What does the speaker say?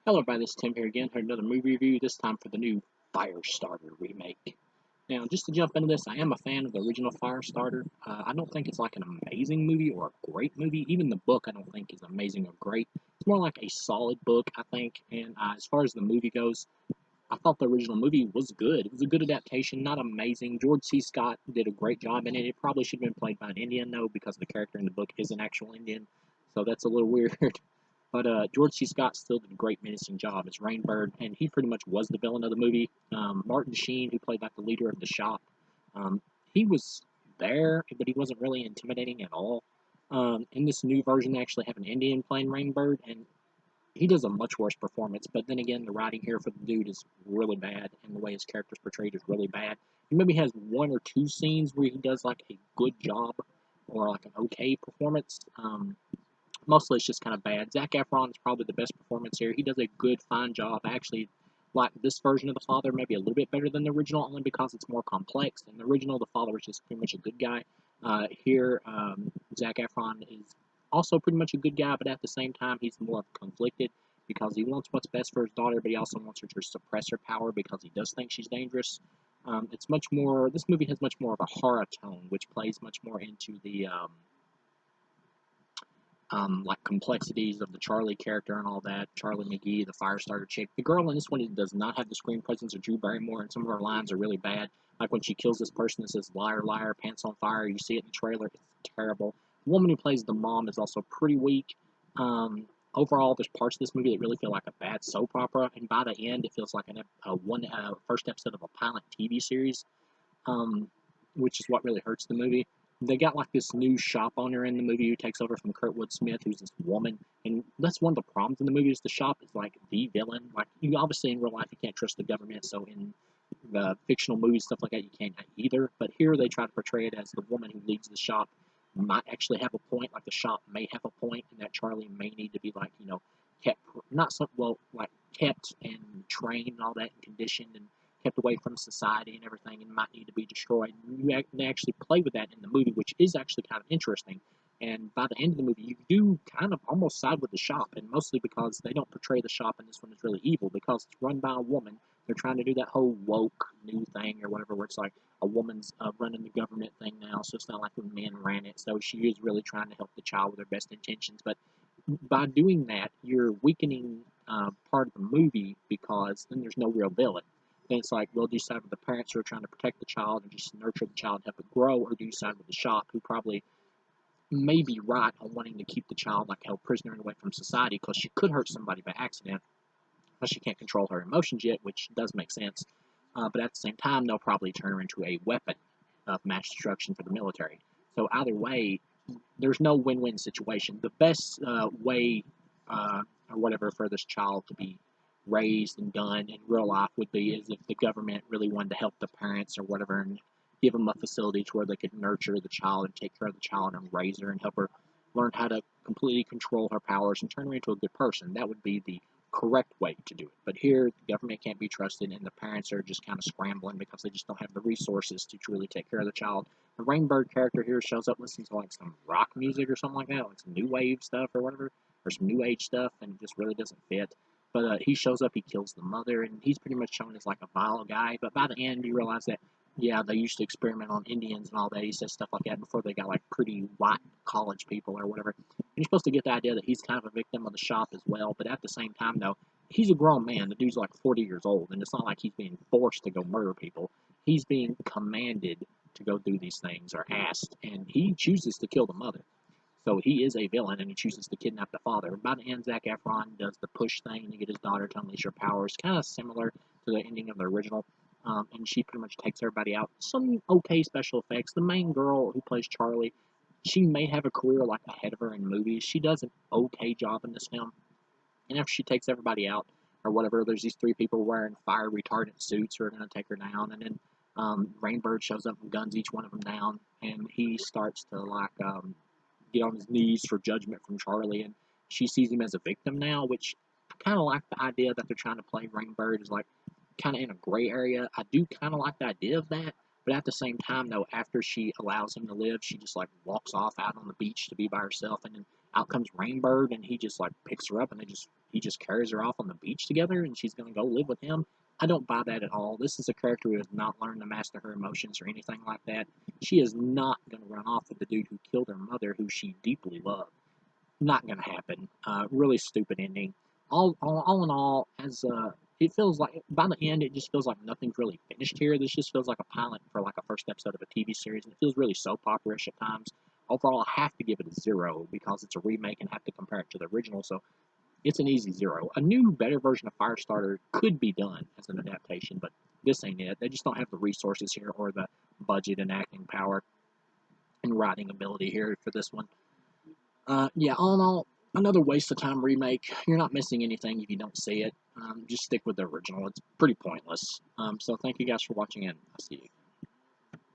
Hello everybody, this is Tim here again for another movie review, this time for the new Firestarter remake. Now, just to jump into this, I am a fan of the original Firestarter. I don't think it's like an amazing movie or a great movie. Even the book I don't think is amazing or great. It's more like a solid book, I think, and as far as the movie goes, I thought the original movie was good. It was a good adaptation, not amazing. George C. Scott did a great job in it. It probably should have been played by an Indian, though, because the character in the book is an actual Indian, so that's a little weird. But George C. Scott still did a great menacing job as Rainbird, and he pretty much was the villain of the movie. Martin Sheen, who played like the leader of the shop, um, he was there, but he wasn't really intimidating at all. In this new version, they actually have an Indian playing Rainbird, and he does a much worse performance. But then again, the writing here for the dude is really bad, and the way his character's portrayed is really bad. He maybe has one or two scenes where he does like a good job or like an okay performance. Mostly it's just kind of bad. Zac Efron is probably the best performance here. He does a good, fine job. I actually like this version of the father maybe a little bit better than the original, only because it's more complex. In the original, the father was just pretty much a good guy. Here, Zac Efron is also pretty much a good guy, but at the same time, he's more conflicted because he wants what's best for his daughter, but he also wants her to suppress her power because he does think she's dangerous. It's much more. This movie has much more of a horror tone, which plays much more into the like complexities of the Charlie character and all that. Charlie McGee, the Firestarter chick. The girl in this one does not have the screen presence of Drew Barrymore, and some of her lines are really bad. Like when she kills this person that says "liar, liar, pants on fire." You see it in the trailer. It's terrible. The woman who plays the mom is also pretty weak. Overall, there's parts of this movie that really feel like a bad soap opera, and by the end, it feels like a first episode of a pilot TV series, um, which is what really hurts the movie. They got like this new shop owner in the movie who takes over from Kurtwood Smith, who's this woman, and that's one of the problems in the movie is the shop is like the villain. Like you obviously in real life you can't trust the government, so in the fictional movies stuff like that you can't either. But here they try to portray it as the woman who leads the shop might actually have a point, like the shop may have a point, and that Charlie may need to be like kept not so well like kept and trained and all that and conditioned and kept away from society and everything and might need to be destroyed. They actually play with that in the movie, which is actually kind of interesting. And by the end of the movie, you do kind of almost side with the shop, and mostly because they don't portray the shop in this one as really evil, because it's run by a woman. They're trying to do that whole woke new thing or whatever, where it's like a woman's running the government thing now, so it's not like when men ran it. So she is really trying to help the child with her best intentions, but by doing that, you're weakening part of the movie because then there's no real villain. Then it's like, well, do you side with the parents who are trying to protect the child and just nurture the child, help it grow, or do you side with the shop who probably may be right on wanting to keep the child like held prisoner and away from society because she could hurt somebody by accident, but she can't control her emotions yet, which does make sense. But at the same time, they'll probably turn her into a weapon of mass destruction for the military. So either way, there's no win-win situation. The best way or whatever for this child to be raised and done in real life would be is if the government really wanted to help the parents or whatever and give them a facility to where they could nurture the child and take care of the child and raise her and help her learn how to completely control her powers and turn her into a good person. That would be the correct way to do it. But here, the government can't be trusted, and the parents are just kind of scrambling because they just don't have the resources to truly take care of the child. The Rainbird character here shows up listening to like some rock music or something like that, like some new wave stuff or whatever, or some new age stuff, and it just really doesn't fit. But he shows up, he kills the mother, and he's pretty much shown as like a vile guy. But by the end, you realize that yeah, they used to experiment on Indians and all that. He says stuff like that before they got like pretty white college people or whatever. And you're supposed to get the idea that he's kind of a victim of the shop as well. But at the same time, though, he's a grown man. The dude's like 40 years old, and it's not like he's being forced to go murder people. He's being commanded to go do these things or asked, and he chooses to kill the mother. So he is a villain, and he chooses to kidnap the father. By the end, Zac Efron does the push thing to get his daughter to unleash her powers, kind of similar to the ending of the original. And she pretty much takes everybody out. Some okay special effects. The main girl who plays Charlie, she may have a career like ahead of her in movies. She does an okay job in this film. And after she takes everybody out or whatever, there's these three people wearing fire retardant suits who are going to take her down. And then Rainbird shows up and guns each one of them down. And he starts to like get on his knees for judgment from Charlie. And she sees him as a victim now, which I kind of like the idea that they're trying to play Rainbird as like kind of in a gray area. I do kind of like the idea of that. But at the same time, though, after she allows him to live, she just like walks off out on the beach to be by herself, and then out comes Rainbird, and he just like picks her up, and they just he just carries her off on the beach together and she's going to go live with him. I don't buy that at all. This is a character who has not learned to master her emotions or anything like that. She is not going to run off with the dude who killed her mother, who she deeply loved. Not going to happen. Really stupid ending. All in all, as it feels like by the end, it just feels like nothing's really finished here. This just feels like a pilot for like a first episode of a TV series, and it feels really soap opera-ish at times. Overall, I have to give it a 0 because it's a remake and have to compare it to the original. So it's an easy 0. A new, better version of Firestarter could be done as an adaptation, but this ain't it. They just don't have the resources here or the budget and acting power and writing ability here for this one. Yeah, all in all, another waste of time remake. You're not missing anything if you don't see it. Just stick with the original. It's pretty pointless. So thank you guys for watching, and I'll see you.